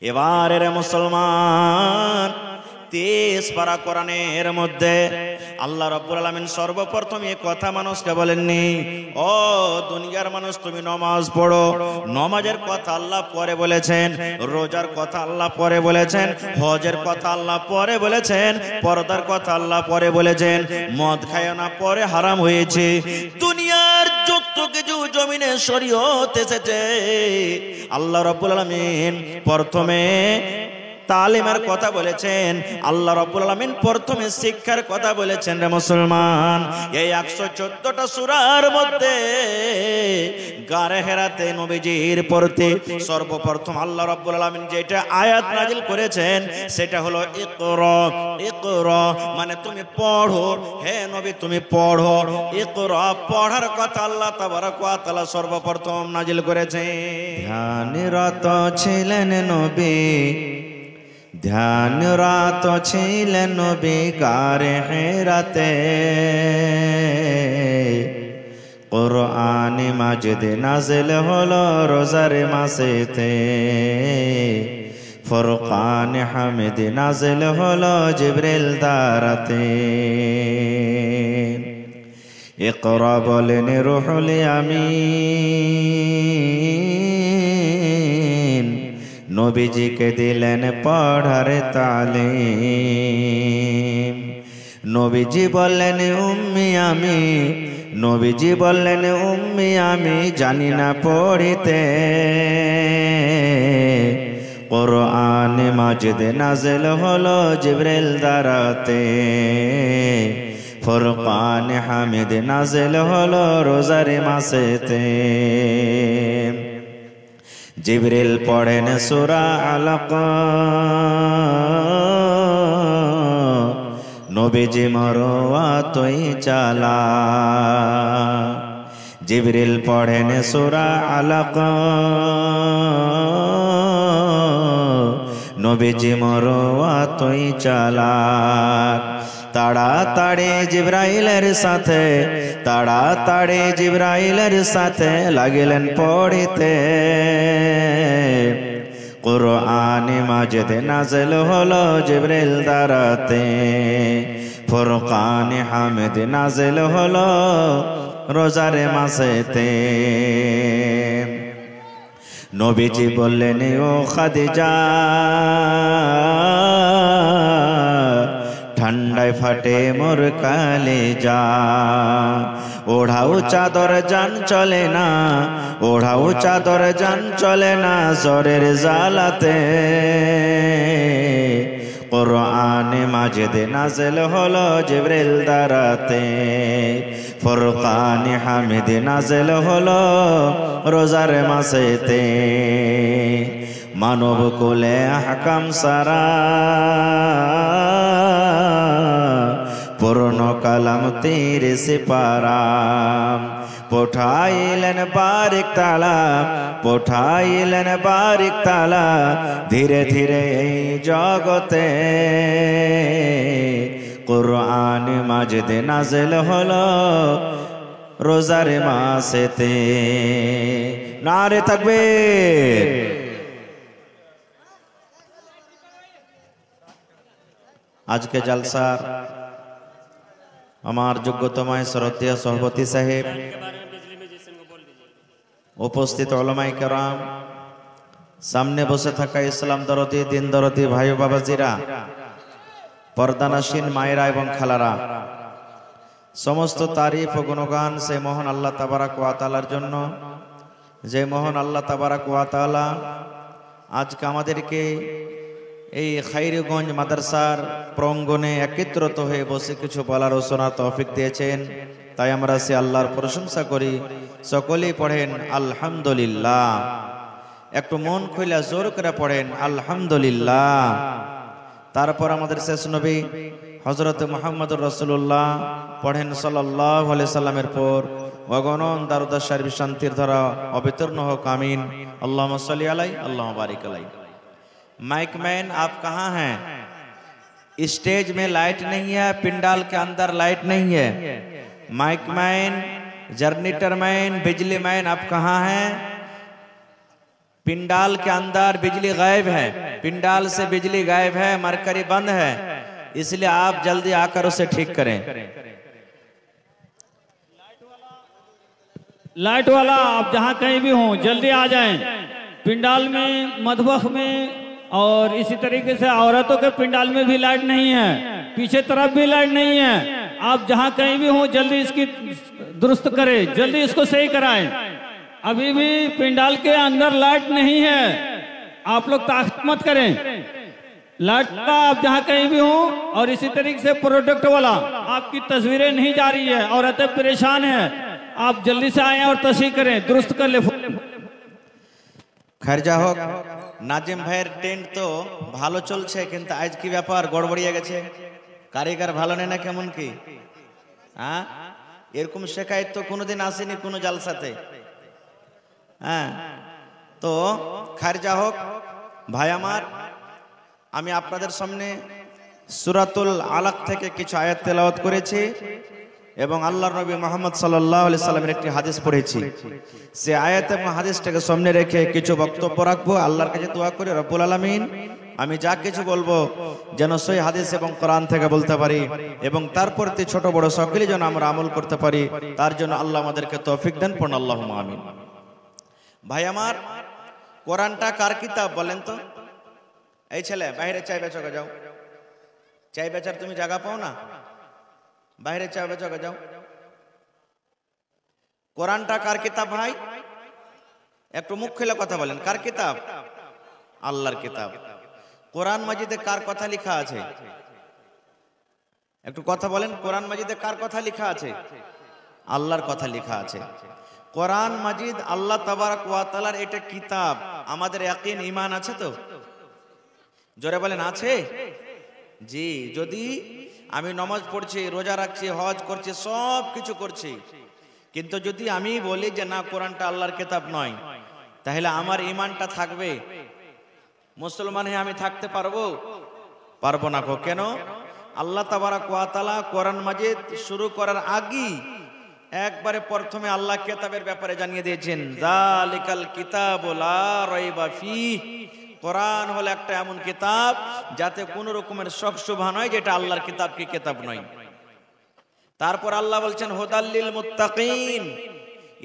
এবারের মুসলমান 30 পারা কোরআনের মধ্যে আল্লাহ রাব্বুল আলামিন সর্বপ্রথম এই কথা মানুষকে বলেননি, ও দুনিয়ার মানুষ তুমি নামাজ পড়ো। নামাজের কথা আল্লাহ পরে বলেছেন, রোজার কথা আল্লাহ পরে বলেছেন, হজের কথা আল্লাহ পরে বলেছেন, পর্দার কথা আল্লাহ পরে বলেছেন, মদ খায় না পরে হারাম হয়েছে। দুনিয়ার যত কিছু জমিনে শরীয়ত এসেছে আল্লাহ রাব্বুল আলামিন প্রথমে তালিমের কথা বলেছেন, আল্লাহ রাব্বুল আলামিন প্রথমে শিক্ষার কথা বলেছেন। রে মুসলমান, এই 114টা সূরার মধ্যে গারে হেরাতে নবীজির পড়তে সর্বপ্রথম আল্লাহ রাব্বুল আলামিন যেটা আয়াত নাজিল করেছেন সেটা হলো ইকরা। ইকরা মানে তুমি পড়ো, হে নবী তুমি পড়ো। ইকরা পড়ার কথা আল্লাহ তাবারক ওয়া তাআলা সর্বপ্রথম নাজিল করেছেন। ধ্যানরত ছিলেন নবী, ধ্যানরত ছিলেন নবী গারে হেরাতে, কুরআন মাজিদ নাজিল হলো রোজার মাসেতে, ফুরকান হামিদ নাজিল হলো জিবরিল দ্বারাতে। ইকরা বলেন রুহুল আমিন, নবীজিকে দিলেন পড়ার তালিম। নবীজি বললেন উম্মি আমি, নবীজি বললেন উম্মি আমি জানি না পড়িতে, কুরআন মাজিদ নাজিল হলো জিবরিল দ্বারাতে, ফুরকান হামিদ নাজিল হলো রোজার মাসেতে। জিবরিল পড়েন সূরা আলাক, নবীজি মরওয়াতই চালা। জিবরিল পড়েন সূরা আলাক, নবীজি মরওয়াতই চালা। তাড়াতাড়ি জিবরাইলের সাথে, তাড়াতাড়ি জিবরাইলের সাথে লাগিলেন পড়িতে, কুরআন মাজিদ নাজিল হলো জিবরিল দ্বারাতে, ফুরকান হামিদ নাজিল হলো রোজার মাসেতে। নবীজি বললেন ও খাদিজা, ঠান্ডায় ফাটে মোর কালেজা, ওড়াও চাদর জান চলে না, ওড়াও চাদর জান চলে না জ্বরের জ্বালাতে, কুরআন মাজিদ নাজিল হলো জিবরিল দ্বারাতে, ফুরকান হামিদ নাজিল হলো রোজার মাসেতে। মানব কুলে হাকাম সারা, পূর্ণ কালাম 30 পারা, পঠাইলেন বারিক তালা, পঠাইলেন বারিক তালা ধীরে ধীরে এই জগতে, কুরআন মাজিদ নাজিল হলো রোজার মাসেতে। নারে তাকবীর। আজকে জালসার আমার যোগ্যতমায় শ্রদ্ধেয় সভাপতি সাহেব, উপস্থিত উলামায়ে কেরাম, সামনে বসে থাকা ইসলাম দরদি দিন দরদি ভাই বাবাজিরা, পর্দানাসীন মায়েরা এবং খালারা, সমস্ত তারিফ ও গুণগান সেই মহান আল্লাহ তাবারাক ওয়া তাআলার জন্য, যে মহান আল্লাহ তাবারাক ওয়া তাআলা আজকে আমাদেরকে এই খাইরগঞ্জ মাদ্রাসার প্রাঙ্গণে একত্রিত হয়ে বসে কিছু বলার ও শোনার তৌফিক দিয়েছেন। তাই আমরা সে আল্লাহর প্রশংসা করি। সকলেই পড়েন আলহামদুলিল্লাহ। একটু মন খুলে জোর করে পড়েন আলহামদুলিল্লাহ। তারপর আমাদের শেষ নবী হযরত মুহাম্মদুর রাসূলুল্লাহ পড়েন সাল্লাল্লাহু আলাইহি সাল্লামের পর অগণন দারুদ শরীফ শান্তির ধারা অবিতর্ণ হোক, আমিন। আল্লাহুম্মা সাল্লি আলাইহি, আল্লাহুম্মা বারিক আলাইহি। माइक मैन आप कहाँ हैं? स्टेज में लाइट नहीं है, पिंडाल के अंदर लाइट नहीं है। माइक मैन, जनरेटर मैन, बिजली मैन आप कहाँ हैं? पिंडाल के अंदर बिजली गायब है, पिंडाल से बिजली गायब है, मरकरी बंद है, इसलिए आप जल्दी आकर उसे ठीक करें। लाइट वाला आप जहाँ कहीं भी हों जल्दी आ जाएं। पिंडाल में, मधबख में और इसी तरीके से औरतों के पिंडाल में भी लाइट नहीं है, पीछे तरफ भी लाइट नहीं है। आप जहाँ कहीं भी हों जल्दी इसकी दुरुस्त करें, जल्दी इसको सही कराएं। अभी भी पिंडाल के अंदर लाइट नहीं है, आप लोग ताकत मत करें। लाइट का आप जहाँ कहीं भी हों, और इसी तरीके से प्रोडक्ट वाला आपकी तस्वीरें नहीं जा रही है, औरतें परेशान है, आप जल्दी से आए और तस्वीर करें, दुरुस्त कर ले। खैर जा হোক, নাজিম ভাইয়ের টেন্ট তো ভালো চলছে, কিন্তু আজ কি ব্যাপার গড়বড়িয়ে গেছে? কারিগর ভালো নেই না কেমন কি? হ্যাঁ, এরকম শেখায়ত তো কোনোদিন আসেনি কোনো জালসাতে। হ্যাঁ, তো খैर যা হোক ভাই আমার, আমি আপনাদের সামনে সূরাতুল আলাক থেকে কিছু আয়াত তেলাওয়াত করেছি এবং আল্লাহর নবী মুহাম্মদ সাল্লাল্লাহু আলাইহি সাল্লামের একটি হাদিস পড়েছি। সে আয়াত এবং হাদিসটাকে সামনে রেখে কিছু বক্তব্য রাখবো। আল্লাহর কাছে দোয়া করি রব্বুল আলামিন আমি যা কিছু বলবো যেন সেই হাদিস এবং কোরআন থেকে বলতে পারি এবং তার প্রতি ছোট বড় সকলেই যেন আমরা আমল করতে পারি, তার জন্য আল্লাহ আমাদেরকে তৌফিক দেন, পড়ুন আল্লাহুম্মা আমিন। ভাই আমার, কোরআনটা কার কিতাব বলেন তো? এই ছেলে বাইরে চাই বেচকে যাও, চাই বেচার তুমি জায়গা পাও না, বাইরে চাই বেচকে যাও। কোরআনটা কার কিতাব ভাই? একটু মুখ খুলে কথা বলেন, কার কিতাব? আল্লাহর কিতাব। কোরআন মাজিদে কার কথা লেখা আছে? একটু কথা বলেন, কোরআন মাজিদে কার কথা লেখা আছে? আল্লাহর কথা লেখা আছে। কোরআন মাজিদ আল্লাহ তাবারক ওয়া তাআলার এটা কিতাব, আমাদের ইয়াকিন ঈমান আছে তো? জোরে বলেন আছে? জি, যদি আমি নামাজ পড়ছি, রোজা রাখছি, হজ করছি, সব কিছু করছি, কিন্তু যদি আমি বলি যে না কোরআনটা আল্লাহর কিতাব নয়, তাহলে আমার ঈমানটা থাকবে? মুসলমান হয়ে আমি থাকতে পারবো? পারবো না। কেন? আল্লাহ তাবারক ওয়া তাআলা কোরআন মাজিদ শুরু করার আগেই একবারে প্রথমে আল্লাহ কিতাবের ব্যাপারে জানিয়ে দিয়েছেন, যালিকাল কিতাবু লা রাইবা ফিহি, কোরআন হলো একটা এমন কিতাব যাতে কোনো রকমের শক শুবহা নয় যেটা আল্লাহর কিতাব কি কিতাব নয়। তারপর আল্লাহ বলছেন হুদাল্লিল মুত্তাকিন,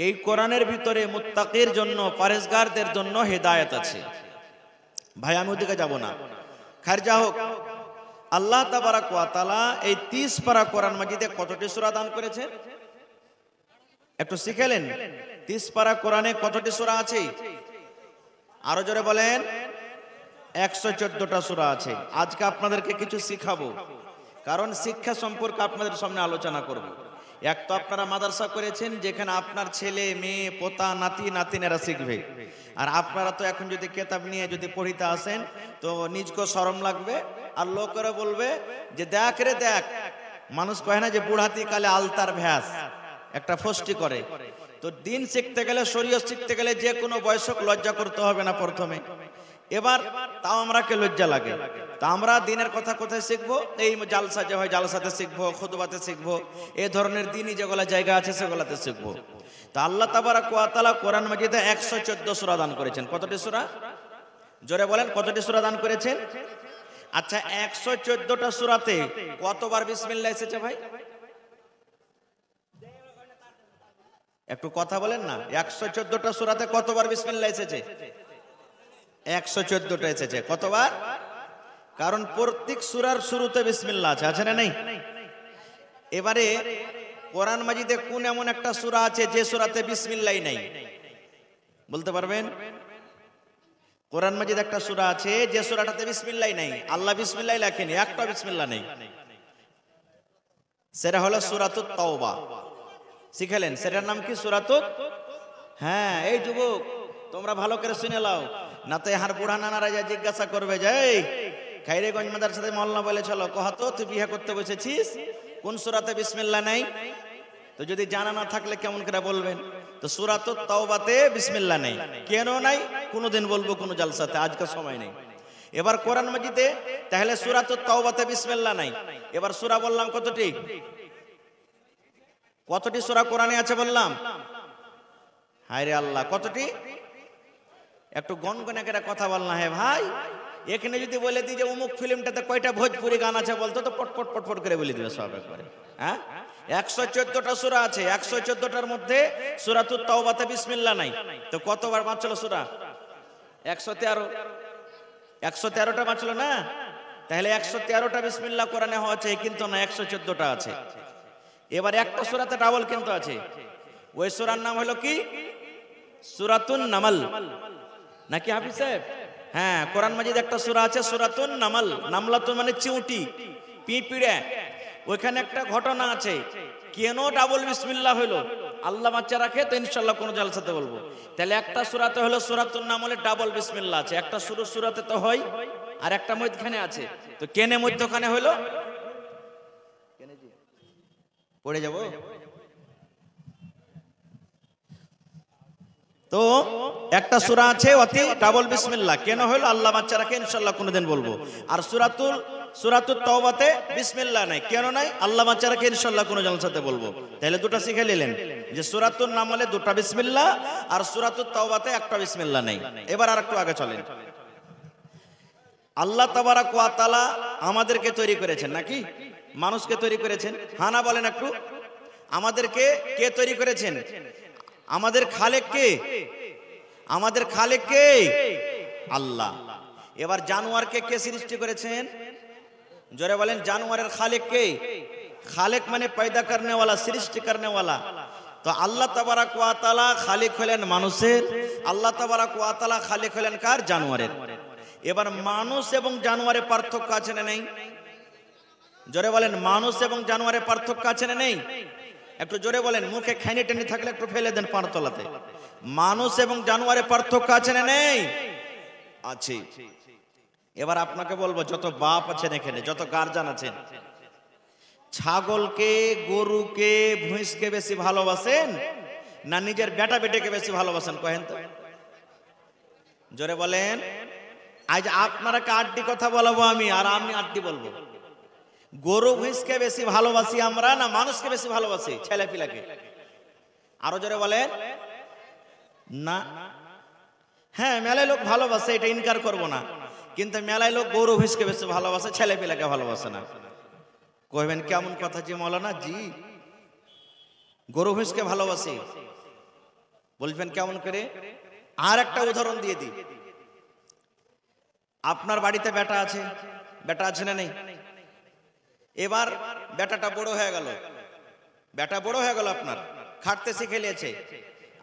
এই কোরআনের ভিতরে মুত্তাকির জন্য, পরহেজগারদের জন্য হেদায়েত আছে। ভাই আমি ওদিকে যাব না। খैर যা হোক, আল্লাহ তাবারক ওয়া তাআলা এই 30 পারা কোরআন মাজিদে কতটি সূরা দান করেছেন একটু শিখেলেন? 30 পারা কোরআনে কতটি সূরা আছে? আরো জোরে বলেন। 114টা সূরা আছে। আজকে আপনাদেরকে কিছু শিখাবো, কারণ শিক্ষা সম্পর্কে আপনাদের সামনে আলোচনা করব। এক তো আপনারা মাদ্রাসা করেছেন যেখানে আপনার ছেলে মেয়ে পোতা নাতি নাতিনেরা শিখবে, আর আপনারা তো এখন যদি কিতাব নিয়ে যদি পড়িতে আসেন তো নিজকে শরম লাগবে, আর লোকেরা বলবে যে দেখ রে দেখ, মানুষ কয় না যে বুড়াতি কালে আলতার ভ্যাস, একটা ফষ্টি করে। তো দিন শিখতে গেলে, শরীয়ত শিখতে গেলে যে কোনো বয়সক লজ্জা করতে হবে না প্রথমে। এবার তাও আমরাকে লজ্জা লাগে, তা আমরা দিনের কথা কোথায় শিখবো? এই জালসা যে হয় জালসাতে শিখবো, খুতবাতে শিখবো, এই ধরনের দিনই যেগুলা জায়গা আছে সেগুলাতে শিখবো। তো আল্লাহ তাবারক ওয়া তাআলা কোরআন মাজিদে 114 সূরা দান করেছেন। কতটি সূরা? জোরে বলেন, কতটি সূরা দান করেছেন? আচ্ছা, 114টা সূরাতে কতবার বিসমিল্লাহ এসেছে ভাই? একটু কথা বলেন না। 114টা সূরাতে কতবার বিসমিল্লাহ এসেছে? 114টা এসেছে। কতবার? কারণ প্রত্যেক সূরার শুরুতে বিসমিল্লাহ আছে, আছে না নেই? এবারে কোরআন মাজিদে কোন এমন একটা সূরা আছে যে সূরাতে বিসমিল্লাহ নাই? বলতে পারবেন? কোরআন মাজিদ একটা সূরা আছে যে সূরাটাতে বিসমিল্লাহ নাই, আল্লাহ বিসমিল্লাহ লেখেনি, একটা বিসমিল্লাহ নেই। সেটা হলো সূরাতুত তাওবা। শিখলেন? সেটার নাম কি? সূরাতুত। হ্যাঁ, এই যুবক তোমরা ভালো করে শুনে নাও, না তো হার বুড়া নানারা যা জিজ্ঞাসা করবে যে এই খাইরেগঞ্জ মাদ্রাসাতে মওলানা বলে চলো, কহাতো তুই বিয়ে করতে বসেছিস, কোন সূরাতে বিসমিল্লাহ নাই? তো যদি জানা না থাকলে কেমন করে বলবেন? তো সূরাতুত তাওবাতে বিসমিল্লাহ নাই। কেন নাই? কোনদিন বলবো কোন জালসাতে, আজকে সময় নেই। এবার কোরআন মাজিদে তাহলে সূরাতুত তাওবাতে বিসমিল্লাহ নাই। এবার সূরা বললাম কতটি? কতটি সূরা কোরআনে আছে বললাম? হায় রে আল্লাহ, কতটি? একটু গনগনে করে কথা বল না। হে ভাই, এখানে যদি বলে দিই যে অমুক ফিল্মটাতে কয়টা ভোজপুরি গান আছে বলতো, তো পটপট পটপট করে বলে দিবে সব একবারে। হ্যাঁ, 114টা সূরা আছে, 114টার মধ্যে সূরাতুত তাওবাতে বিসমিল্লাহ নাই, তো কতবার বাঁচলো সূরা? 113টা বাঁচলো না? তাহলে 113টা বিসমিল্লাহ কোরআনে হওয়া চাই, কিন্তু না, 114টা আছে। এবার একটা সূরাতে ডাবল কিন্তু আছে, ওই সূরার নাম হলো কি? সূরাতুন নামল, নাকি হাফিজ সাহেব? হ্যাঁ, কোরআন মাজিদ একটা সূরা আছে সূরাতুন নামল। নামলাতুন মানে চিউটি, পিঁপড়ে। ওইখানে একটা ঘটনা আছে, কেন ডাবল বিসমিল্লাহ হলো? আল্লাহ বাচ্চা রাখে তো ইনশাআল্লাহ কোন জালসাতে বলবো। তাহলে একটা সূরাতে হলো সূরাতুন নামলে ডাবল বিসমিল্লাহ আছে, একটা শুরুর সূরাতে তো হয়, আর একটা মধ্যখানে আছে। তো কেনে মধ্যখানে হলো? পড়ে যাব তো একটা সূরা আছে অতি ডাবল বিসমিল্লাহ, কেন হলো? আল্লাহ বাচ্চা রাখে ইনশাআল্লাহ কোনদিন বলবো। আর সূরাতুত তাওবাতে বিসমিল্লাহ নাই, কেন নাই? আল্লাহ বাচ্চা রাখে ইনশাআল্লাহ কোন জালসাতে বলবো। তাহলে দুটো শিখে নিলেন যে সূরাতুন নামলে দুটো বিসমিল্লাহ, আর সূরাতুত তাওবাতে একটা বিসমিল্লাহ নাই। এবার আরেকটু আগে চলেন। আল্লাহ তাবারাক ওয়া তাআলা আমাদেরকে তৈরি করেছেন নাকি? মানুষকে তৈরি করেছেন? হ্যাঁ না বলেন একটু। আমাদেরকে কে তৈরি করেছেন? আমাদের খালেক কে? আমাদের খালেক কে? আল্লাহ। এবার জানোয়ারকে কে সৃষ্টি করেছেন? জোরে বলেন, জানোয়ারের খালেক কে? খালেক মানে পয়দা করনে ওয়ালা, সৃষ্টি করনে ওয়ালা। তো আল্লাহ তাবারাক ওয়া তাআলা খালিক হলেন মানুষের, আল্লাহ তাবারাক ওয়া তাআলা খালিক হলেন কার? জানোয়ারের। এবার মানুষ এবং জানোয়ারের পার্থক্য আছে না নেই? জোরে বলেন, মানুষ এবং জানোয়ারের পার্থক্য আছে না নেই? একটু জোরে বলেন, মুখে খাইনি টেনে থাকলে একটু ফেলে দেন পাড়তলাতে। মানুষ এবং জানোয়ারের পার্থক্য আছে না নেই? আছে। এবার আপনাকে বলবো, যত বাপ আছেন এখানে, যত গার্জিয়ান আছেন, ছাগলকে, গরুকে, ভুঁইসকে বেশি ভালোবাসেন না নিজের বেটা বেটিকে বেশি ভালোবাসেন? কহেন তো, জোরে বলেন। আজ আপনারাকে আটটি কথা বলবো আমি, আর আমি আটটি বলবো। গরু ভুঁইসকে বেশি ভালোবাসি আমরা না মানুষকে বেশি ভালোবাসি? ছেলে পিলাকে। আরো জোরে বলেন না। হ্যাঁ, মেলায় লোক ভালোবাসে, এটা ইনকার করবো না, কিন্তু মেলায় লোক গরু ভুঁইসকে বেশি ভালোবাসে, ছেলে পিলাকে ভালোবাসে না। কইবেন কেমন কথা জি মৌলানা জি, গরু ভুঁইসকে ভালোবাসি, বলবেন কেমন করে? আর একটা উদাহরণ দিয়ে দিই। আপনার বাড়িতে বেটা আছে, বেটা আছে না নেই? এবার বেটাটা বড় হয়ে গেল, বেটা বড় হয়ে গেল, আপনার খাটতে শিখে নিয়েছে,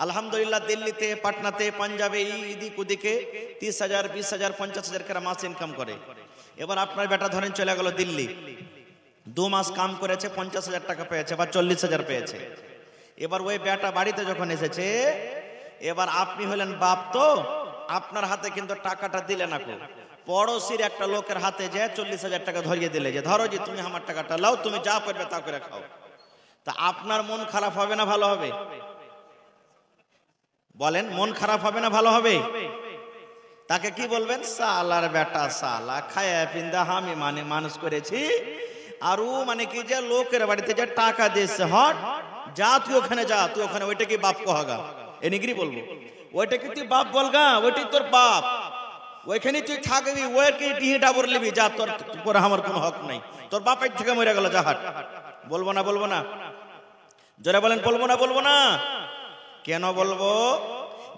আলহামদুলিল্লাহ। দিল্লিতে, পাটনাতে, পাঞ্জাবে, ইদিক ওদিকে 30,000, 20,000, 50,000 করে মাস ইনকাম করে। এবার আপনার বেটা ধরেন চলে গেল দিল্লি, 2 মাস কাম করেছে, 50,000 টাকা পেয়েছে বা 40,000 পেয়েছে। এবার ওই বেটা বাড়িতে যখন এসেছে, এবার আপনি হলেন বাপ, তো আপনার হাতে কিন্তু টাকাটা দিলে না, পড়োশির একটা লোকের হাতে যে 40,000 টাকা ধরিয়ে দিলে, যে ধরো জি তুমি আমার টাকাটা লাও, তুমি যা পারবে তা করে খাও। তা আপনার মন খারাপ হবে না ভালো হবে? বলেন, মন খারাপ হবে না ভালো হবে? তাকে কি বলবেন? সালার বেটা, সালা খায়া পিন্দা আমি মানে মানুষ করেছি, আর ও মানে কি যে লোকের বাড়িতে যে টাকা দিয়েছে, হট যা তুই ওখানে যা, তুই ওখানে, ওইটা কি বাপ কহাগা? এ নিগরি বলবো, ওইটা কি তুই বাপ বলগা? ওইটাই তোর বাপ, ওইখানে তুই থাকবি, ওই কি টিহি ডাবর লিবি, যা তোর উপরে আমার কোনো হক নাই, তোর বাপের থেকে মরে গেল, যা হাট। বলবো না? বলবো না? জোরে বলেন, বলবো না? বলবো না? কেন বলবো?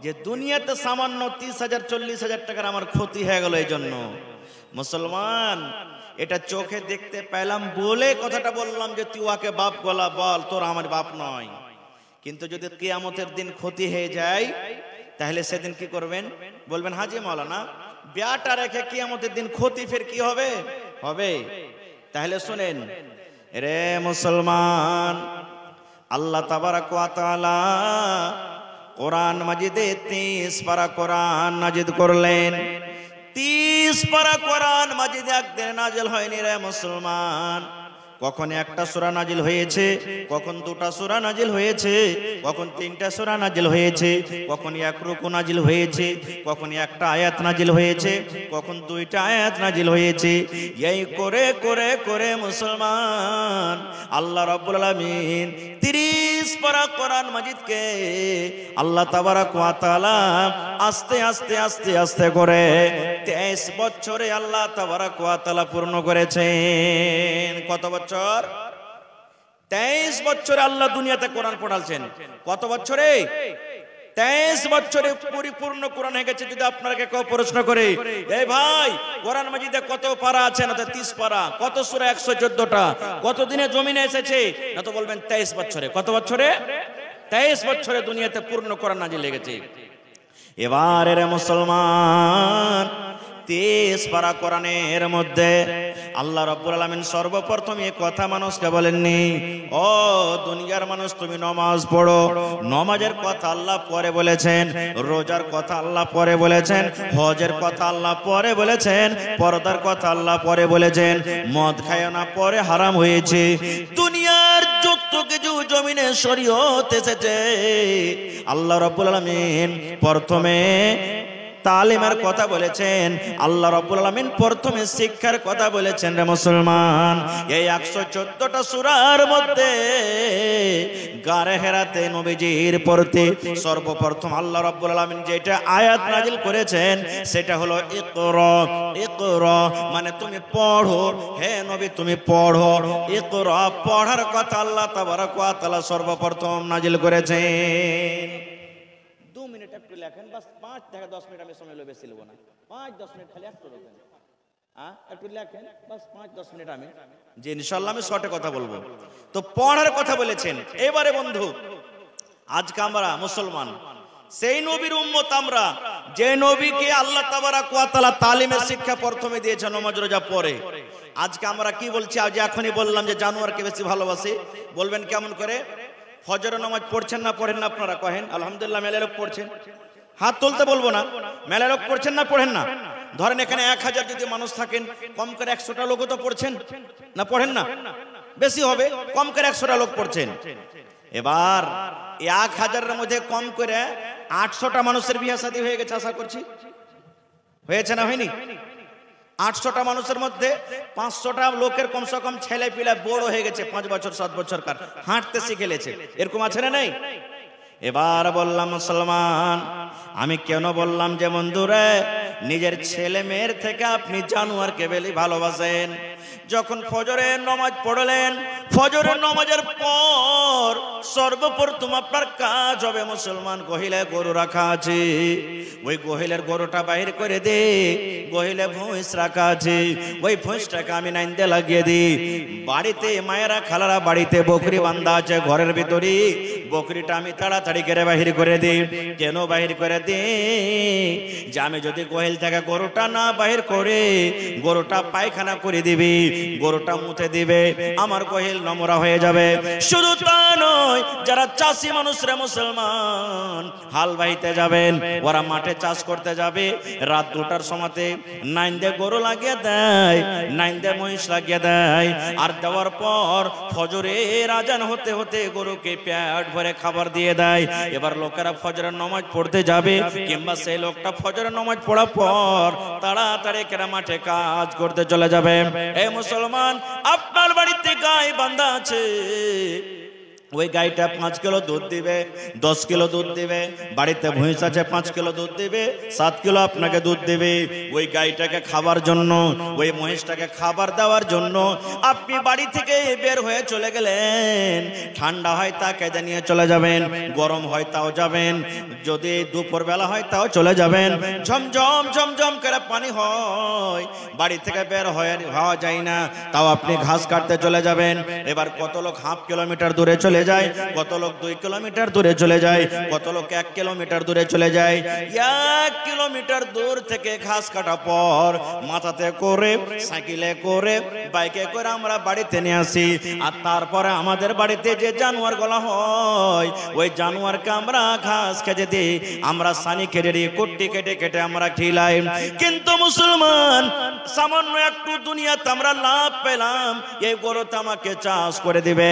যে দুনিয়াতে সামান্য 30,000, 40,000 টাকার আমার ক্ষতি হয়ে গেল, এই জন্য। মুসলমান, এটা চোখে দেখতে পেলাম বলে কথাটা বললাম যে তুই ওকে বাপ গলা বল, তোর আমার বাপ নয়। কিন্তু যদি কিয়ামতের দিন ক্ষতি হয়ে যায়, তাহলে সেদিন কি করবেন? বলবেন হাজি মাওলানা, বিয়াটা রেখে কিয়ামতের দিন ক্ষতি ফের কি হবে? হবে। তাহলে শুনেন রে মুসলমান, আল্লাহ তাবারাক ওয়া তাআলা কোরআন মাজিদে 30 পারা কোরআন নাজিল করলেন। 30 পারা কোরআন মাজিদ একদিন নাজিল হয়নি রে মুসলমান, কখন একটা সূরা নাজিল হয়েছে, কখন দুটা সূরা নাজিল হয়েছে, কখন তিনটা সূরা নাজিল হয়েছে, কখন এক রুকু নাজিল হয়েছে, কখন একটা আয়াত নাজিল হয়েছে, কখন দুইটা আয়াত নাজিল হয়েছে। এই করে করে করে মুসলমান আল্লাহ রাব্বুল আলামিন 30 পারা কোরআন মাজিদকে আল্লাহ তাবারক ওয়া তাআলা আস্তে আস্তে আস্তে আস্তে করে 23 বছরে আল্লাহ তাবারক ওয়া তাআলা পূর্ণ করেছেন। কত বছর? 23 বছরে আল্লাহ দুনিয়াতে কোরআন পড়ালছেন। কত বছরে? 23 বছরে পরিপূর্ণ কোরআন হয়ে গেছে। যদি আপনাকে কেউ প্রশ্ন করে, এই ভাই কোরআন মাজিদে কত পারা আছে? না তো 30 পারা। কত সূরা? 114টা। কত দিনে জমিনে এসেছে? না তো বলবেন 23 বছরে। কত বছরে? 23 বছরে দুনিয়াতে পূর্ণ কোরআন নাজিল লেগেছে। এবারে মুসলমান 23 পারা কোরআনের মধ্যে আল্লাহ রাব্বুল আলামিন সর্বপ্রথম এই কথা মানুষকে বলেননি, ও দুনিয়ার মানুষ তুমি নামাজ পড়ো। নামাজের কথা আল্লাহ পরে বলেছেন, রোজার কথা আল্লাহ পরে বলেছেন, হজের কথা আল্লাহ পরে বলেছেন, পর্দার কথা আল্লাহ পরে বলেছেন, মদ খায় না পরে হারাম হয়েছে। দুনিয়ার যত কিছু জমিনে শরীয়ত এসেছে আল্লাহ রাব্বুল আলামিন প্রথমে তালিমের কথা বলেছেন, আল্লাহ রাব্বুল আলামিন প্রথমে শিক্ষার কথা বলেছেন। রে মুসলমান, এই 114টা সূরার মধ্যে গারে হেরাতে নবীজির পড়তে সর্বপ্রথম আল্লাহ রাব্বুল আলামিন যেটা আয়াত নাজিল করেছেন সেটা হলো ইকরা। ইকরা মানে তুমি পড়ো, হে নবী তুমি পড়ো। ইকরা পড়ার কথা আল্লাহ তাবারক ওয়া তাআলা সর্বপ্রথম নাজিল করেছেন। 2 মিনিট একটু লেখেন, বাস 5 থেকে 10 মিনিট আমি সময় বেশি নেব না। 5-10 মিনিট খালি একটু লেখেন, একটু লেখেন, বাস 5-10 মিনিট আমি যে ইনশাআল্লাহ আমি শর্টে কথা বলবো। তো পড়ার কথা বলেছেন। এবারে বন্ধু, আজকে আমরা মুসলমান সেই নবীর উম্মত, আমরা যে নবীকে আল্লাহ তাবারক ওয়া তাআলা তালিমের শিক্ষা প্রথমে দিয়েছেন নামাজ রোজা পড়ে। আজকে আমরা কি বলছি? আজ এখনই বললাম যে জানোয়ারকে বেশি ভালোবাসি। বলবেন কেমন করে? ফজরের নামাজ পড়ছেন না পড়েন না? আপনারা কহেন আলহামদুলিল্লাহ মেলা লোক পড়ছেন। হাত তুলতে বলবো না, মেলা লোক পড়ছেন না পড়েন না? ধরেন এখানে 1000 যদি মানুষ থাকেন, কম করে 100টা লোকও তো পড়ছেন না পড়েন না? বেশি হবে, কম করে 100টা লোক পড়ছেন। এবার 1000-এর মধ্যে কম করে 800টা মানুষের বিয়ে শাদী হয়ে গেছে আশা করছি। হয়েছে না হয়নি? 800টা মানুষের মধ্যে 500টা লোকের কমসে কম ছেলে পিলা বড় হয়ে গেছে, 5 বছর 7 বছর কার হাঁটতে শিখে গেছে। এরকম আছে না নেই? এবার বললাম মুসলমান, আমি কেন বললাম যে বন্ধুরে নিজের ছেলে মেয়ের থেকে আপনি জানোয়ারকে বেশি ভালোবাসেন। যখন ফজরের নামাজ পড়লেন, ফজরের নামাজের পর সর্বপ্রথম আপনার কাজ হবে মুসলমান, গহিলে গরু রাখা আছে, ওই গহিলের গরুটা বাহির করে দে। গহিলে ভুঁইস রাখা আছে, ওই ভুঁইসটাকে আমি নাইন্দে লাগিয়ে দিই। বাড়িতে মায়েরা খালারা বাড়িতে বকরি বান্ধা আছে ঘরের ভিতরে, বকরিটা আমি তাড়াতাড়ি করে বাহির করে দিই। কেন বাহির করে দিই? যে আমি যদি গহিল থেকে গরুটা না বাহির করে, গরুটা পায়খানা করে দিবি, গরুটা মুতে দিবে, আমার গহিল নোংরা হয়ে যাবে। শুধু তা নয়, যারা চাষি মানুষ রে মুসলমান, হাল বাইতে যাবেন, ওরা মাঠে চাষ করতে যাবে, রাত 2টার সময়তে নাইন্দে গরু লাগিয়ে দেয়, নাইন্দে মহিষ লাগিয়ে দেয়। আর দেওয়ার পর ফজরের আজান হতে হতে গরুকে পেট ভরে খাবার দিয়ে দেয়। এবার লোকেরা ফজরের নামাজ পড়তে যাবে, কিংবা সেই লোকটা ফজরের নামাজ পড়ার পর তাড়াতাড়ি কেরা মাঠে কাজ করতে চলে যাবে। এই মুসলমান, আপনার বাড়িতে গাই বান্ধা আছে, ওই গাইটা 5 কিলো দুধ দিবে, 10 কিলো দুধ দিবে। বাড়িতে ভুঁইস আছে 5 কিলো দুধ দিবে, 7 কিলো আপনাকে দুধ দিবে। ওই গাইটাকে খাবার জন্য, ওই মহিষটাকে খাবার দেওয়ার জন্য আপনি বাড়ি থেকে বের হয়ে চলে গেলেন। ঠান্ডা হয় তা কেঁদে নিয়ে চলে যাবেন, গরম হয় তাও যাবেন, যদি দুপুর বেলা হয় তাও চলে যাবেন। ঝমঝম ঝমঝম করে পানি হয়, বাড়ি থেকে বের হওয়া যায় না, তাও আপনি ঘাস কাটতে চলে যাবেন। এবার কত লোক 1/2 কিলোমিটার দূরে চলে যায়, কত লোক 2 কিলোমিটার দূরে চলে যায়, কত লোক 1 কিলোমিটার দূরে চলে যায়। 1 কিলোমিটার দূর থেকে ঘাস কাটা পর মাথাতে করে, সাইকেলে করে, বাইকে করে আমরা বাড়িতে নিয়ে আসি। আর তারপরে আমাদের বাড়িতে যে জানোয়ার গলা হয়, ওই জানোয়ারকে আমরা ঘাস খেতে দিই, আমরা সানি কেটে দিই, কুট্টি কেটে কেটে আমরা খিলাই। কিন্তু মুসলমান, সামান্য একটু দুনিয়াতে আমরা লাভ পেলাম, এই গরুটা আমাকে চাষ করে দিবে।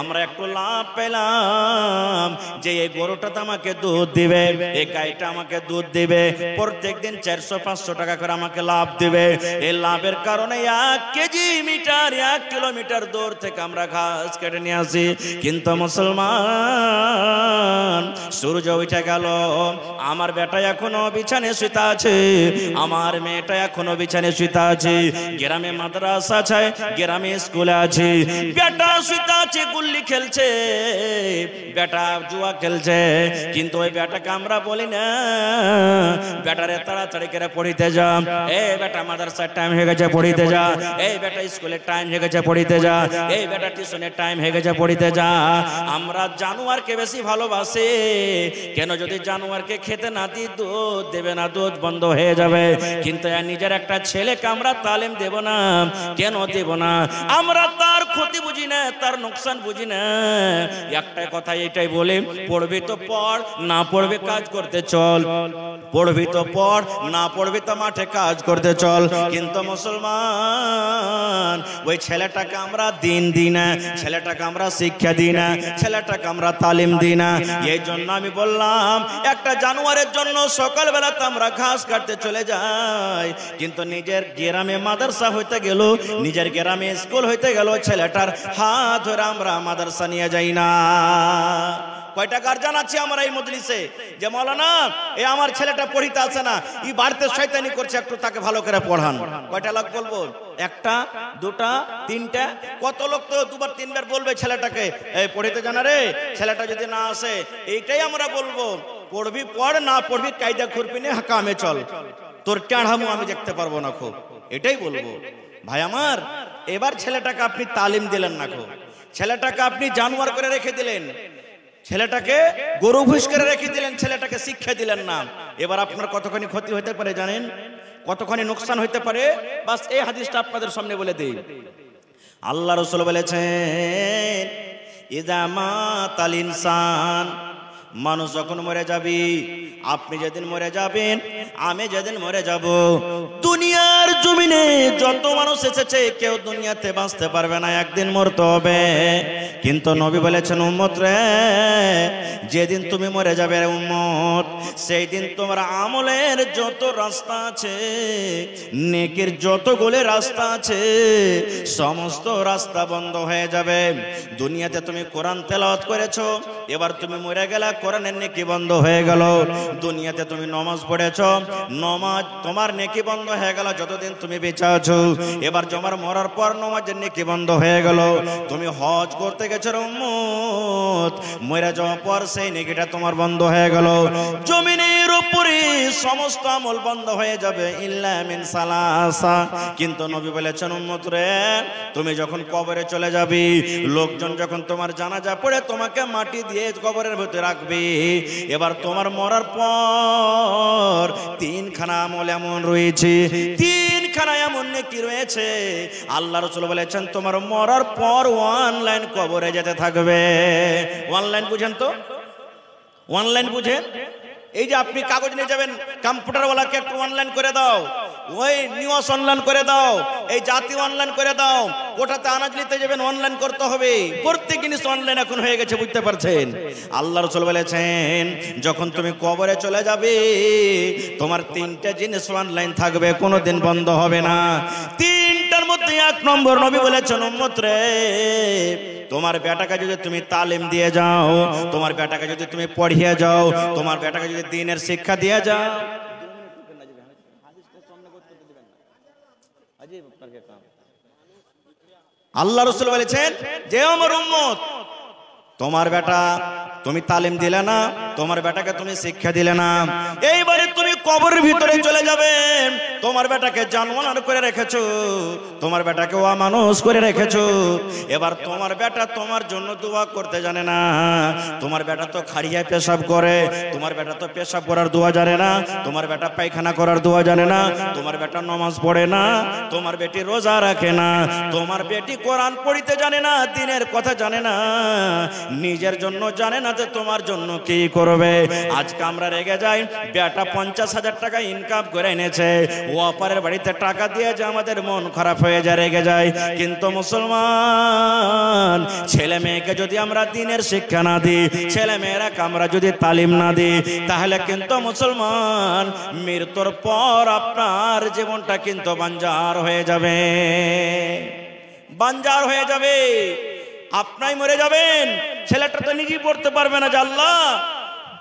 আমরা একটু লাভ পেলাম যে এই গরুটা তো আমাকে দুধ দিবে, এই গাইটা আমাকে দুধ দিবে, প্রত্যেকদিন 400-500 টাকা করে আমাকে লাভ দিবে। এই লাভের কারণে 1 কেজি মিটার 1 কিলোমিটার দূর থেকে আমরা ঘাস কেটে নিয়ে আসি। কিন্তু মুসলমান, সূর্য উঠে গেল, আমার বেটা এখনো বিছানে শুতে আছে, আমার মেয়েটা এখনো বিছানে শুতে আছে, গ্রামে মাদ্রাসা আছে, গ্রামে স্কুলে আছে, বেটা শুতে আছে, গুল্লি খেলছে, বেটা জুয়া খেলছে। কিন্তু ওই বেটাকে আমরা বলি না, বেটারে তাড়াতাড়ি করে পড়িতে যা, এই বেটা মাদ্রাসার টাইম হয়ে গেছে পড়িতে যা, এই বেটা স্কুলের টাইম হয়ে গেছে পড়িতে যা, এই বেটা টিউশনের টাইম হয়ে গেছে পড়িতে যা। আমরা জানোয়ারকে বেশি ভালোবাসি কেন? যদি জানোয়ারকে খেতে না দিই দুধ দেবে না, দুধ বন্ধ হয়ে যাবে। কিন্তু নিজের একটা ছেলেকে আমরা তালিম দেব না, কেন দেব না? আমরা তার ক্ষতি বুঝি না, তার নোকসান বুঝি না। একটা কথা এটাই বলে, পড়বি তো পড়, না পড়বি কাজ করতে চল, পড়বি তো পড়, না পড়বি তো মাঠে কাজ করতে চল। কিন্তু মুসলমান, ওই ছেলেটাকে আমরা দিন দিই না, ছেলেটাকে আমরা শিক্ষা দিই না, ছেলেটাকে আমরা তালিম দিই না। এই জন্য আমি বললাম, একটা জানোয়ারের জন্য সকালবেলাতে আমরা ঘাস কাটতে চলে যাই, কিন্তু নিজের গ্রামে মাদ্রাসা হইতে গেল, নিজের গ্রামে স্কুল হইতে গেল, ছেলেটার হাত ধরে আমরা মাদ্রাসা নিয়ে যাই না। কয়টা গার্জিয়ান আছে আমরা এই মজলিসে যে মাওলানা এই আমার ছেলেটা পড়িতে আছে না, এই বাড়িতে শয়তানি করছে, একটু তাকে ভালো করে পড়ান। কয়টা লোক বলবো? একটা, দুটা, তিনটা? কত লোক তো 2-3 বার বলবে ছেলেটাকে, এই পড়িতে জানা রে, ছেলেটা যদি না আসে। এইটাই আমরা বলবো, পড়বি পড়, না পড়বি কায়দা খুরপি নিয়ে কামে চল, তোর টাড়ামু আমি দেখতে পারবো না খুব, এটাই বলবো। ভাই আমার, এবার ছেলেটাকে আপনি তালিম দিলেন না খুব, ছেলেটাকে আপনি জানোয়ার করে রেখে দিলেন, ছেলেটাকে গরু ভুষ করে রেখে দিলেন, ছেলেটাকে শিক্ষা দিলেন না। এবার আপনার কতখানি ক্ষতি হতে পারে জানেন? কতখানি নোকসান হতে পারে? বাস এই হাদিসটা আপনাদের সামনে বলে দেই। আল্লাহ রাসূল বলেছেন, ইযা মাতাল ইনসান, মানুষ যখন মরে যাবি, আপনি যেদিন মরে যাবেন, আমি যেদিন মরে যাব, দুনিয়ার জমিনে যত মানুষ এসেছে কেউ দুনিয়াতে বাঁচতে পারবে না, একদিন মরতে হবে। কিন্তু নবী বলেছেন, উম্মত রে, যেদিন তুমি মরে যাবে উম্মত, সেই দিন তোমার আমলের যত রাস্তা আছে, নেকির যতগুলো রাস্তা আছে, সমস্ত রাস্তা বন্ধ হয়ে যাবে। দুনিয়াতে তুমি কোরআন তেলাওয়াত করেছো, এবার তুমি মরে গেলে কোরআনের নেকি বন্ধ হয়ে গেল। দুনিয়াতে তুমি নামাজ পড়েছো, নামাজ তোমার নেকি বন্ধ হয়ে গেল যতদিন তুমি বেঁচে আছো। এবার তোমার মরার পর নামাজের নেকি বন্ধ হয়ে গেল। তুমি হজ করতে গেছো উম্মত, মরে যাওয়ার পর সেই নেকিটা তোমার বন্ধ হয়ে গেল। জমিনের উপরে সমস্ত আমল বন্ধ হয়ে যাবে ইল্লা মিন সালাসা। কিন্তু নবী বলেছেন, উম্মত রে, তুমি যখন কবরে চলে যাবি, লোকজন যখন তোমার জানাজা পড়ে তোমাকে মাটি দিয়ে কবরের ভিতরে রাখবে, এবার তোমার মরার পর 3খানা আমল এমন রয়েছে, 3খানা এমন নেকি রয়েছে, আল্লাহ রাসূল বলেছেন তোমার মরার পর অনলাইন কবরে যেতে থাকবে। অনলাইন বুঝেন তো? অনলাইন বুঝেন? এই যে আপনি কাগজ নিয়ে যাবেন, কম্পিউটারওয়ালাকে একটু অনলাইন করে দাও, ওই নিউজ অনলাইন করে দাও, এই জাতি অনলাইন করে দাও, কোটাতে আনাজ নিতে যাবেন অনলাইন করতে হবে। প্রত্যেক জিনিস অনলাইন এখন হয়ে গেছে, বুঝতে পারছেন? আল্লাহ রাসূল বলেছেন, যখন তুমি কবরে চলে যাবে, তোমার 3টা জিনিস অনলাইন থাকবে, কোনোদিন বন্ধ হবে না। 3টার মধ্যে 1 নম্বর নবী বলেছেন, উম্মত রে, তোমার বেটাকে যদি তুমি তালিম দিয়ে যাও, তোমার বেটাকে যদি তুমি পড়িয়ে যাও, তোমার বেটাকে যদি দ্বীনের শিক্ষা দিয়ে যাও, আল্লাহ রাসূল বলেছেন যে আমার উম্মত, তোমার বেটা তুমি তালিম দিলে না, তোমার বেটাকে তুমি শিক্ষা দিলে না, এইবারে তুমি কবরের ভিতরে চলে যাবে, তোমার বেটাকে জানোয়ার করে রেখেছো, তোমার বেটাকে অমানুষ করে রেখেছো। এবার তোমার বেটা তোমার জন্য দোয়া করতে জানে না, তোমার বেটা তো খাড়িয়া পেশাব করে, তোমার বেটা তো পেশাব করার দোয়া জানে না, তোমার বেটা পায়খানা করার দোয়া জানে না, তোমার বেটা নামাজ পড়ে না, তোমার বেটি রোজা রাখে না, তোমার বেটি কোরআন পড়িতে জানে না, দ্বীনের কথা জানে না, নিজের জন্য জানে না যে তোমার জন্য কি করবে। আজকে আমরা রেগে যাই, বেটা 50,000 টাকা ইনকাম করে এনেছে, ও অপরের বাড়িতে টাকা দিয়ে যে আমাদের মন খারাপ হয়ে যায়, রেগে যায়। কিন্তু মুসলমান ছেলে মেয়েকে যদি আমরা দ্বীনের শিক্ষা না দিই, ছেলে মেয়েরাকে আমরা যদি তালিম না দিই, তাহলে কিন্তু মুসলমান মৃত্যুর পর আপনার জীবনটা কিন্তু বাঞ্জার হয়ে যাবে, বাঞ্জার হয়ে যাবে। আপনি মরে যাবেন, ছেলেটা তো নিজেই পড়তে পারবে না যে আল্লাহ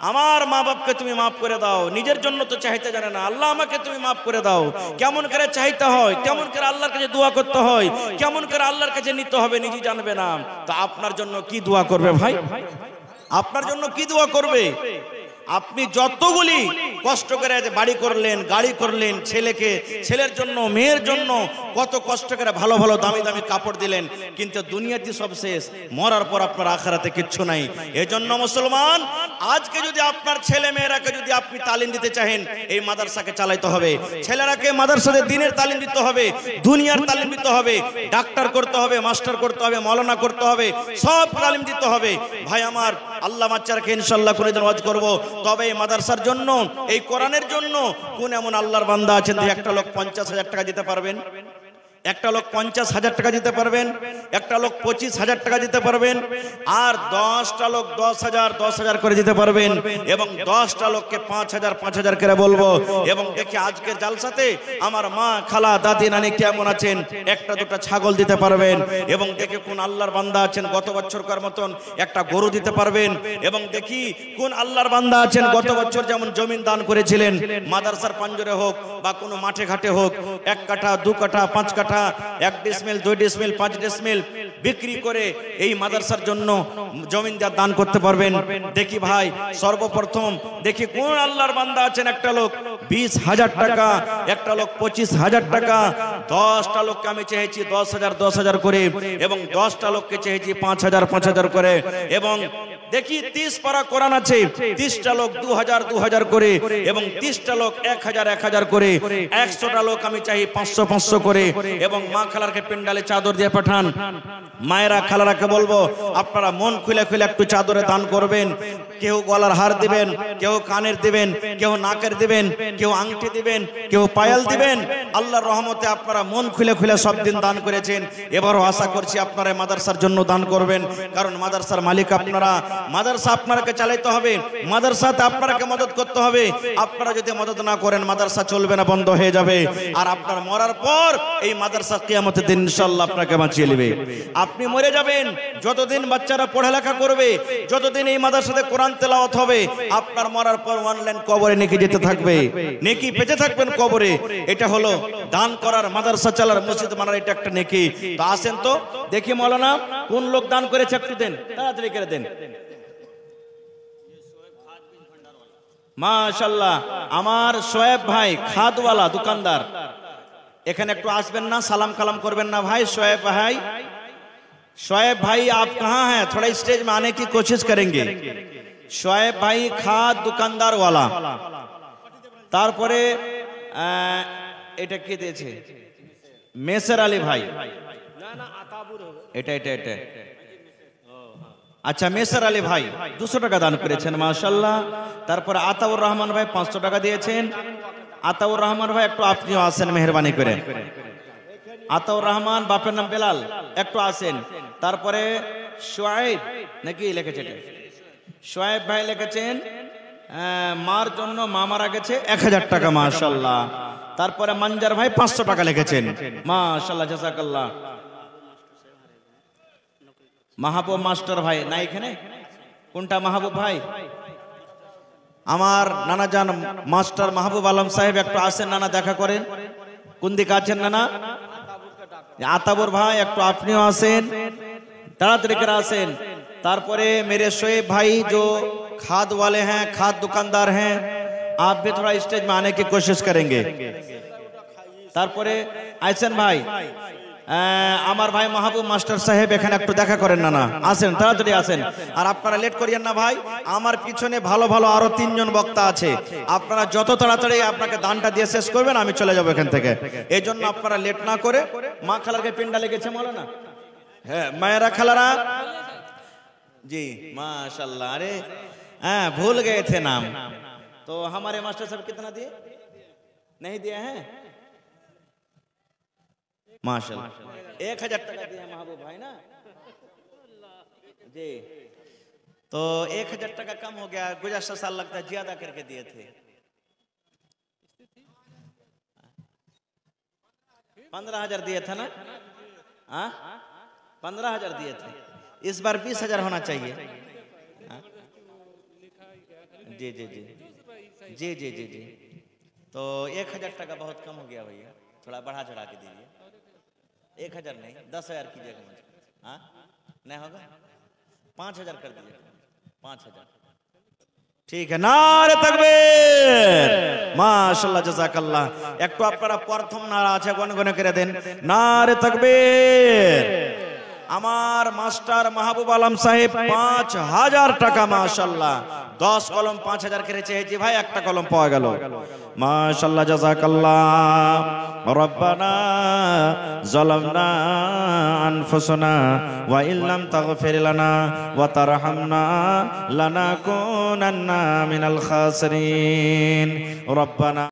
আমার মা বাপকে তুমি মাফ করে দাও। নিজের জন্য তো চাইতে জানে না, আল্লাহ আমাকে তুমি মাফ করে দাও। কেমন করে চাইতে হয়, কেমন করে আল্লাহর কাছে দোয়া করতে হয়, কেমন করে আল্লাহর কাছে নিতে হবে নিজে জানবে না। তা আপনার জন্য কি দোয়া করবে ভাই? আপনার জন্য কি দোয়া করবে? আপনি যতগুলি কষ্ট করে বাড়ি করলেন, গাড়ি করলেন, ছেলের জন্য, মেয়ের জন্য কত কষ্ট করে ভালো ভালো দামি দামি কাপড় দিলেন, কিন্তু দুনিয়াতে সব শেষ, মরার পর আপনার আখিরাতে কিচ্ছু নাই। এজন্য মুসলমান আজকে যদি আপনার ছেলে মেয়েরাকে যদি আপনি তালিম দিতে চাহেন, এই মাদ্রাসাকে চালাইতে হবে। ছেলেরাকে মাদ্রাসাতে দ্বীনের তালিম দিতে হবে, দুনিয়ার তালিম দিতে হবে, ডাক্তার করতে হবে, মাস্টার করতে হবে, মাওলানা করতে হবে, সব তালিম দিতে হবে। ভাই আমার, আল্লাহ বাচ্চাকে ইনশাআল্লাহ কোনদিন ওয়াজ করব। তবে এই মাদ্রাসার জন্য, এই কোরআনের জন্য কোন এমন আল্লাহর বান্দা আছেন যে একটা লোক 50,000 টাকা দিতে পারবেন? একটা লোক 50,000 টাকা দিতে পারবেন, একটা লোক 25,000 টাকা দিতে পারবেন, আর 10টা লোক 10,000 করে দিতে পারবেন, এবং 10টা লোককে 5,000 করে বলবো। এবং দেখি আজকের জালসাতে আমার মা, খালা, দাদি, নানি কেমন আছেন, একটা দুটা ছাগল দিতে পারবেন। এবং দেখে কোন আল্লাহর বান্দা আছেন গত বছরকার মতন একটা গরু দিতে পারবেন। এবং দেখি কোন আল্লাহর বান্দা আছেন গত বছর যেমন জমিন দান করেছিলেন, মাদ্রাসার পাঞ্জরে হোক বা কোনো মাঠে ঘাটে হোক, 1 কাঠা 2 কাঠা 5 কাঠা 1 ডিসমিল 2 ডিসমিল 5 ডিসমিল বিক্রি করে এই মাদ্রাসার জন্য জমিন দান করতে পারবেন। দেখি ভাই সর্বপ্রথম দেখি কোন আল্লাহর বান্দা আছেন, একটা লোক 20,000 টাকা, একটা লোক 25,000 টাকা, 10টা লোককে আমি চেয়েছি 10,000 করে, এবং 10টা লোককে চেয়েছি 5,000 করে। এবং দেখি 30 পারা কোরআন আছে, 30টা লোক 2,000 করে, এবং 30টা লোক 1,000 করে, 100টা লোক আমি চাই 500 করে। এবং মা খালারকে পেন্ডালে চাদর দিয়ে পাঠান। মায়েরা খালারাকে বলবো আপনারা মন খুলে খুলে একটু চাদরে দান করবেন। কেউ গলার হার দিবেন, কেউ কানের দিবেন, কেউ নাকের দিবেন, কেউ আংটি দিবেন, কেউ পায়াল দিবেন। আল্লাহর রহমতে আপনারা মন খুলে খুলে সব দিন দান করেছেন। এবারও আশা করছি আপনারা মাদ্রাসার জন্য দান করবেন, কারণ মাদ্রাসার মালিক আপনারা। মাদ্রাসা আপনাকে চালাইতে হবে, মাদ্রাসাতে আপনাকে মদত করতে হবে। আপনারা যদি মদত না করেন মাদ্রাসা চলবে না, বন্ধ হয়ে যাবে। আর আপনার মরার পর এই মাদ্রাসা কিয়ামতের দিন ইনশাআল্লাহ আপনাকে বাঁচিয়ে নেবে। আপনি মরে যাবেন, যতদিন বাচ্চারা পড়ালেখা করবে, যতদিন এই মাদ্রাসাতে কোরআন তেলাওয়াত হবে, আপনার মরার পর অনলাইন কবরে নেকি যেতে থাকবে, নেকি পেতে থাকবেন কবরে। এটা হলো দান করার, মাদ্রাসা চালার, মসজিদ বানার, এটা একটা নেকি। তো আসেন তো দেখি মাওলানা কোন লোক দান করেছে, একটু দেন, তাড়াতাড়ি করে দেন। মাশাআল্লাহ, আমার শোয়েব ভাই খাদওয়ালা দোকানদার, এখানে একটু আসবেন না, সালাম কালাम করবেন না भाई। शोएब भाई आप कहाँ हैं? थोड़ा स्टेज में आने की कोशिश करेंगे। शोएब भाई खाद दुकानदार वाला। तारपरे এটা কি দিয়েছে? মেসর আলী ভাই, এটা আচ্ছা মেসর আলী ভাই 200 টাকা দান করেছেন, মাশাআল্লাহ। তারপরে আতাউর রহমান ভাই 500 টাকা দিয়েছেন। আতাউর রহমান ভাই একটু আপনিও আসেন মেহেরবানি করে। আতাউর রহমান, বাপের নাম বেলাল, একটু আসেন। তারপরে শোয়েব নাকি লিখেছে, শোয়েব ভাই লিখেছেন মার জন্য মা মারা গেছে 1000 টাকা, মাশাআল্লাহ। তারপরে মঞ্জার ভাই 500 টাকা লিখেছেন, মাশাআল্লাহ, জাযাকাল্লাহ। মাহবুব মাস্টার ভাই না এখানে? কোনটা মাহবুব ভাই? আমার নানা জান মাস্টার মাহবুব আলম সাহেব, একটু আসেন নানা, দেখা করেন। কোন দিকে আছেন নানা? আতাবুর ভাই একটু আপনিও আসেন, তাড়াতাড়ি করে আসেন। तारपरे मेरे शोएब भाई जो खाद वाले हैं, खाद दुकानदार हैं, आप भी थोड़ा स्टेज में आने की कोशिश करेंगे। तारपरे आइसन भाई, আমার ভাই মাহবুব মাস্টার সাহেব এখানে একটু দেখা করেন না, আসেন তাড়াতাড়ি আসেন। আর আপনারা লেট করিয়েন না ভাই, আমার পিছনে ভালো ভালো আরো 3 জন বক্তা আছে, আপনারা যত তাড়াতাড়ি আপনাকে দানটা দিয়ে শেষ করবেন আমি চলে যাব এখান থেকে। এই জন্য আপনারা লেট না করে, মা খালারকে পিন্ডা লেগেছে মৌলানা, হ্যাঁ মায়েরা খালারা जी माशाल्लाह। अरे हाँ भूल गए थे नाम, तो हमारे मास्टर साहब कितना दिए? नहीं दिए हैं, माशाल्लाह 1000 টাকা दिए महबूब भाई ना जी। तो 1000 टका कम हो गया, गुज़श्ता साल लगता है ज्यादा करके दिए थे। 15,000 दिए थे ना, हाँ 15,000 दिए थे, इस बार 20,000 होना चाहिए। जी जी जी जी जी जी जी। तो 1000 टका बहुत कम हो गया भैया, थोड़ा बढ़ा चढ़ा के दीजिए। 1000 नहीं 10,000 कीजिएगा, हाँ नहीं होगा 5,000 कर दीजिए, 5,000 ठीक है। नारे तकबीर माशाल्लाह जज़ाकल्लाह। एक तो আপনারা প্রথম নারা আছে গনগনে করে দেন নারে তাকবীর। আমার মাস্টার মাহবুব আলম সাহেব 5,000 টাকা মাশাআল্লাহ 10 কলম 5,000 করেছে। জি ভাই একটা কলম পাওয়া গেল মাশাআল্লাহ জাযাকাল্লাহ। রব্বানা যালামনা আনফুসানা ওয়া ইল্লাম তাগফির লানা ওয়া তারহামনা লানাকুনান্না মিনাল খাসিরিন। রব্বানা